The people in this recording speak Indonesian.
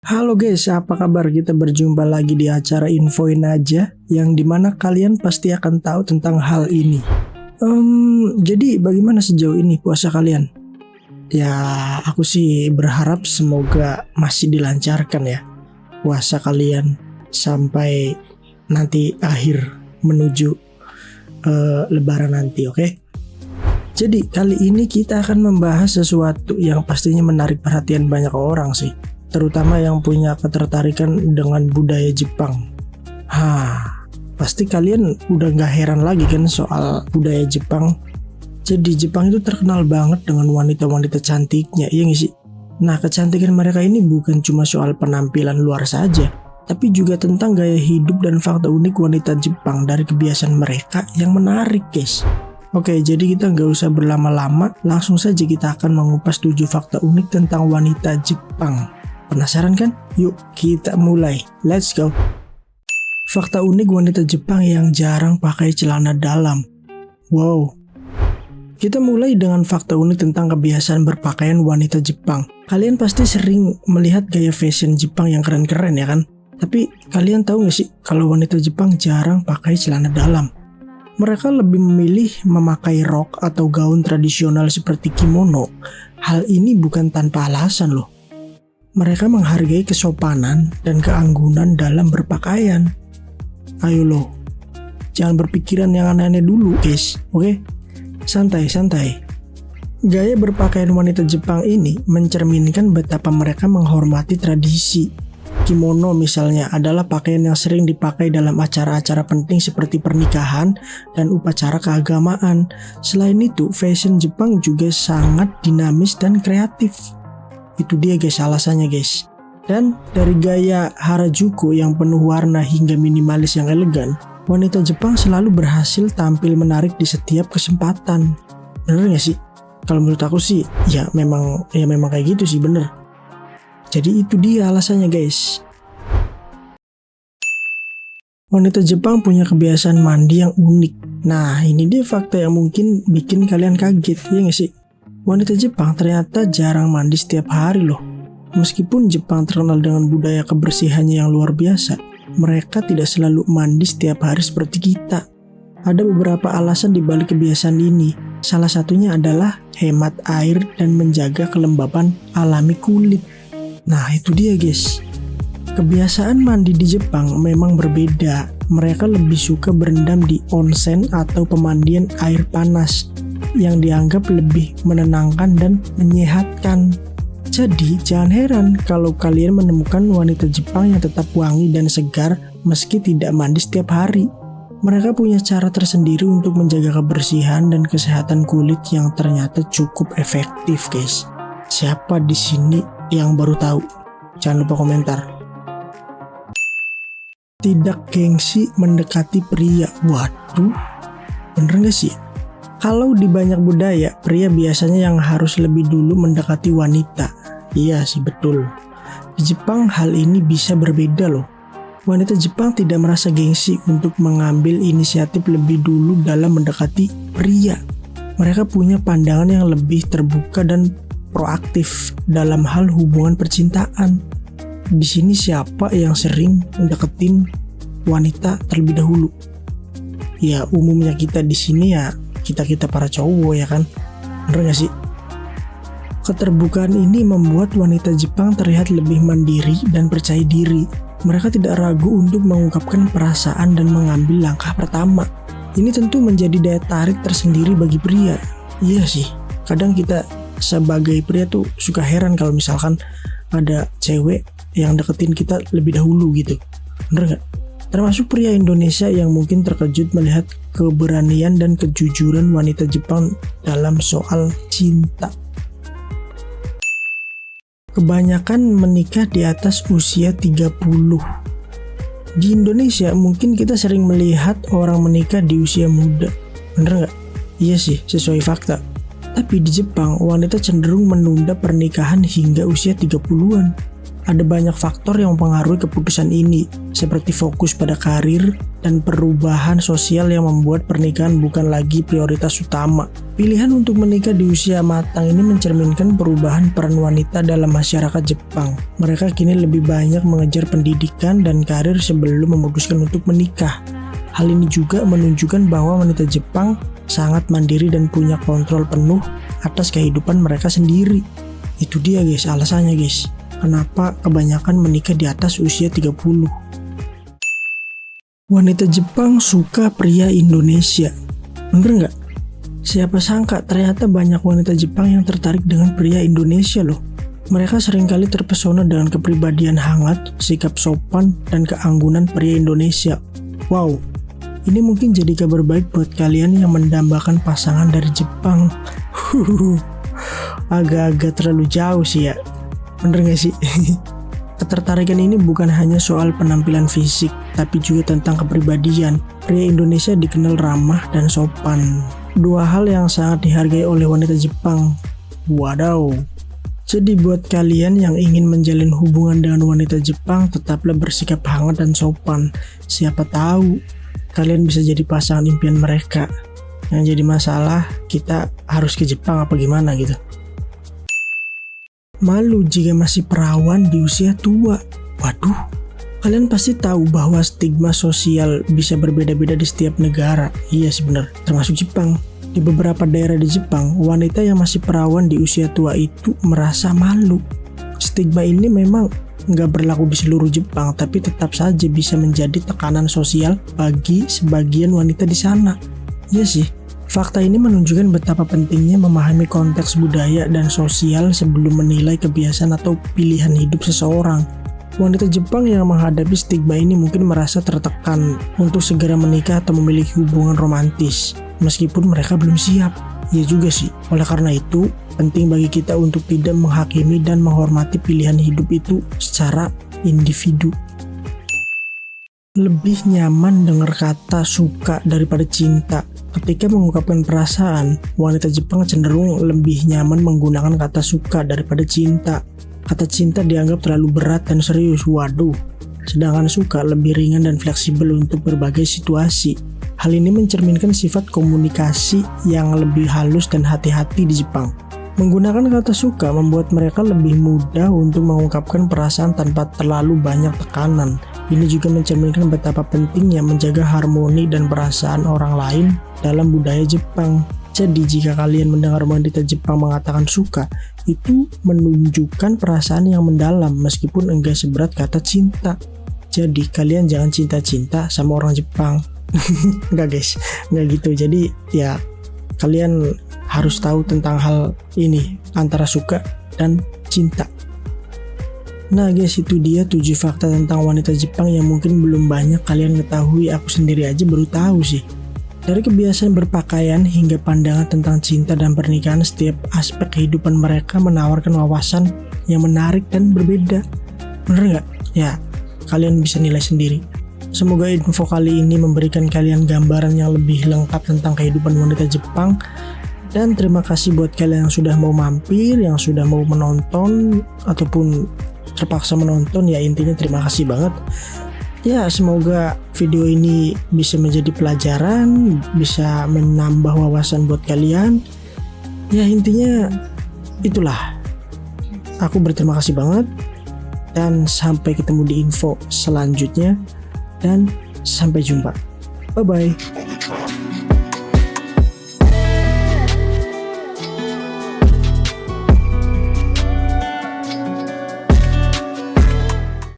Halo guys, apa kabar? Kita berjumpa lagi di acara Infoin Aja, yang dimana kalian pasti akan tahu tentang hal ini. Jadi bagaimana sejauh ini puasa kalian? Ya, aku sih berharap semoga masih dilancarkan ya puasa kalian sampai nanti akhir menuju Lebaran nanti, oke? Jadi kali ini kita akan membahas sesuatu yang pastinya menarik perhatian banyak orang sih, terutama yang punya ketertarikan dengan budaya Jepang. Pasti kalian udah gak heran lagi kan soal budaya Jepang. Jadi Jepang itu terkenal banget dengan wanita-wanita cantiknya, iya gak sih? Nah, kecantikan mereka ini bukan cuma soal penampilan luar saja, tapi juga tentang gaya hidup dan fakta unik wanita Jepang dari kebiasaan mereka yang menarik, guys. Oke, jadi kita nggak usah berlama-lama, langsung saja kita akan mengupas 7 fakta unik tentang wanita Jepang. Penasaran kan? Yuk kita mulai, let's go. Fakta unik wanita Jepang yang jarang pakai celana dalam. Wow. Kita mulai dengan fakta unik tentang kebiasaan berpakaian wanita Jepang. Kalian pasti sering melihat gaya fashion Jepang yang keren-keren ya kan? Tapi kalian tahu gak sih kalau wanita Jepang jarang pakai celana dalam? Mereka lebih memilih memakai rok atau gaun tradisional seperti kimono. Hal ini bukan tanpa alasan loh. Mereka menghargai kesopanan dan keanggunan dalam berpakaian. Ayo loh, jangan berpikiran yang aneh-aneh dulu guys, oke? Santai-santai. Gaya berpakaian wanita Jepang ini mencerminkan betapa mereka menghormati tradisi. Kimono misalnya adalah pakaian yang sering dipakai dalam acara-acara penting seperti pernikahan dan upacara keagamaan. Selain itu, fashion Jepang juga sangat dinamis dan kreatif. Itu dia guys alasannya guys. Dan dari gaya Harajuku yang penuh warna hingga minimalis yang elegan, wanita Jepang selalu berhasil tampil menarik di setiap kesempatan. Bener gak sih? Kalau menurut aku sih ya memang kayak gitu sih, bener. Jadi itu dia alasannya guys. Wanita Jepang punya kebiasaan mandi yang unik. Nah, ini dia fakta yang mungkin bikin kalian kaget, ya gak sih? Wanita Jepang ternyata jarang mandi setiap hari loh. Meskipun Jepang terkenal dengan budaya kebersihannya yang luar biasa, mereka tidak selalu mandi setiap hari seperti kita. Ada beberapa alasan di balik kebiasaan ini. Salah satunya adalah hemat air dan menjaga kelembapan alami kulit. Nah itu dia guys. Kebiasaan mandi di Jepang memang berbeda. Mereka lebih suka berendam di onsen atau pemandian air panas yang dianggap lebih menenangkan dan menyehatkan. Jadi jangan heran kalau kalian menemukan wanita Jepang yang tetap wangi dan segar meski tidak mandi setiap hari. Mereka punya cara tersendiri untuk menjaga kebersihan dan kesehatan kulit yang ternyata cukup efektif guys. Siapa di sini yang baru tahu? Jangan lupa komentar. Tidak gengsi mendekati pria. Waduh, bener gak sih? Kalau di banyak budaya, pria biasanya yang harus lebih dulu mendekati wanita. Iya sih, betul. Di Jepang hal ini bisa berbeda loh. Wanita Jepang tidak merasa gengsi untuk mengambil inisiatif lebih dulu dalam mendekati pria. Mereka punya pandangan yang lebih terbuka dan proaktif dalam hal hubungan percintaan. Di sini siapa yang sering mendeketin wanita terlebih dahulu? Ya umumnya kita di sini ya kita para cowok ya kan, bener gak sih? Keterbukaan ini membuat wanita Jepang terlihat lebih mandiri dan percaya diri. Mereka tidak ragu untuk mengungkapkan perasaan dan mengambil langkah pertama. Ini tentu menjadi daya tarik tersendiri bagi pria. Iya sih, kadang kita sebagai pria tuh suka heran kalau misalkan ada cewek yang deketin kita lebih dahulu gitu. Bener gak? Termasuk pria Indonesia yang mungkin terkejut melihat keberanian dan kejujuran wanita Jepang dalam soal cinta. Kebanyakan menikah di atas usia 30. Di Indonesia mungkin kita sering melihat orang menikah di usia muda. Bener gak? Iya sih, sesuai fakta. Tapi di Jepang, wanita cenderung menunda pernikahan hingga usia 30-an. Ada banyak faktor yang mempengaruhi keputusan ini. seperti fokus pada karir dan perubahan sosial yang membuat pernikahan bukan lagi prioritas utama. Pilihan untuk menikah di usia matang ini mencerminkan perubahan peran wanita dalam masyarakat Jepang. Mereka kini lebih banyak mengejar pendidikan dan karir sebelum memutuskan untuk menikah. Hal ini juga menunjukkan bahwa wanita Jepang sangat mandiri dan punya kontrol penuh atas kehidupan mereka sendiri. Itu dia guys, alasannya guys. Kenapa kebanyakan menikah di atas usia 30. Wanita Jepang suka pria Indonesia. Bener nggak? Siapa sangka ternyata banyak wanita Jepang yang tertarik dengan pria Indonesia loh. Mereka seringkali terpesona dengan kepribadian hangat, sikap sopan, dan keanggunan pria Indonesia. Wow, ini mungkin jadi kabar baik buat kalian yang mendambakan pasangan dari Jepang. Agak-agak terlalu jauh sih ya. Bener gak sih? Ketertarikan ini bukan hanya soal penampilan fisik, tapi juga tentang kepribadian. Pria Indonesia dikenal ramah dan sopan. Dua hal yang sangat dihargai oleh wanita Jepang. Wadaw. Jadi buat kalian yang ingin menjalin hubungan dengan wanita Jepang, tetaplah bersikap hangat dan sopan. Siapa tahu kalian bisa jadi pasangan impian mereka. Yang jadi masalah, kita harus ke Jepang apa gimana gitu. Malu jika masih perawan di usia tua. Waduh, kalian pasti tahu bahwa stigma sosial bisa berbeda-beda di setiap negara. Iya sih benar, termasuk Jepang. Di beberapa daerah di Jepang, wanita yang masih perawan di usia tua itu merasa malu. Stigma ini memang nggak berlaku di seluruh Jepang, tapi tetap saja bisa menjadi tekanan sosial bagi sebagian wanita di sana. Iya sih. Fakta ini menunjukkan betapa pentingnya memahami konteks budaya dan sosial sebelum menilai kebiasaan atau pilihan hidup seseorang. Wanita Jepang yang menghadapi stigma ini mungkin merasa tertekan untuk segera menikah atau memiliki hubungan romantis, meskipun mereka belum siap. Ya juga sih, oleh karena itu, penting bagi kita untuk tidak menghakimi dan menghormati pilihan hidup itu secara individu. Lebih nyaman dengar kata suka daripada cinta. Ketika mengungkapkan perasaan, wanita Jepang cenderung lebih nyaman menggunakan kata suka daripada cinta. Kata cinta dianggap terlalu berat dan serius, waduh. Sedangkan suka lebih ringan dan fleksibel untuk berbagai situasi. Hal ini mencerminkan sifat komunikasi yang lebih halus dan hati-hati di Jepang. Menggunakan kata suka membuat mereka lebih mudah untuk mengungkapkan perasaan tanpa terlalu banyak tekanan. Ini juga mencerminkan betapa pentingnya menjaga harmoni dan perasaan orang lain dalam budaya Jepang. Jadi jika kalian mendengar wanita Jepang mengatakan suka, itu menunjukkan perasaan yang mendalam meskipun enggak seberat kata cinta. Jadi kalian jangan cinta-cinta sama orang Jepang. Enggak guys, enggak gitu. Jadi ya kalian harus tahu tentang hal ini antara suka dan cinta. Nah guys, itu dia 7 fakta tentang wanita Jepang yang mungkin belum banyak kalian ketahui. Aku sendiri aja baru tahu sih. Dari kebiasaan berpakaian hingga pandangan tentang cinta dan pernikahan, setiap aspek kehidupan mereka menawarkan wawasan yang menarik dan berbeda. Bener nggak? Ya, kalian bisa nilai sendiri. Semoga info kali ini memberikan kalian gambaran yang lebih lengkap tentang kehidupan wanita Jepang. Dan terima kasih buat kalian yang sudah mau mampir, yang sudah mau menonton, ataupun terpaksa menonton. Ya intinya terima kasih banget. Ya semoga video ini bisa menjadi pelajaran, bisa menambah wawasan buat kalian. Ya intinya itulah. Aku berterima kasih banget. Dan sampai ketemu di info selanjutnya. Dan sampai jumpa. Bye-bye.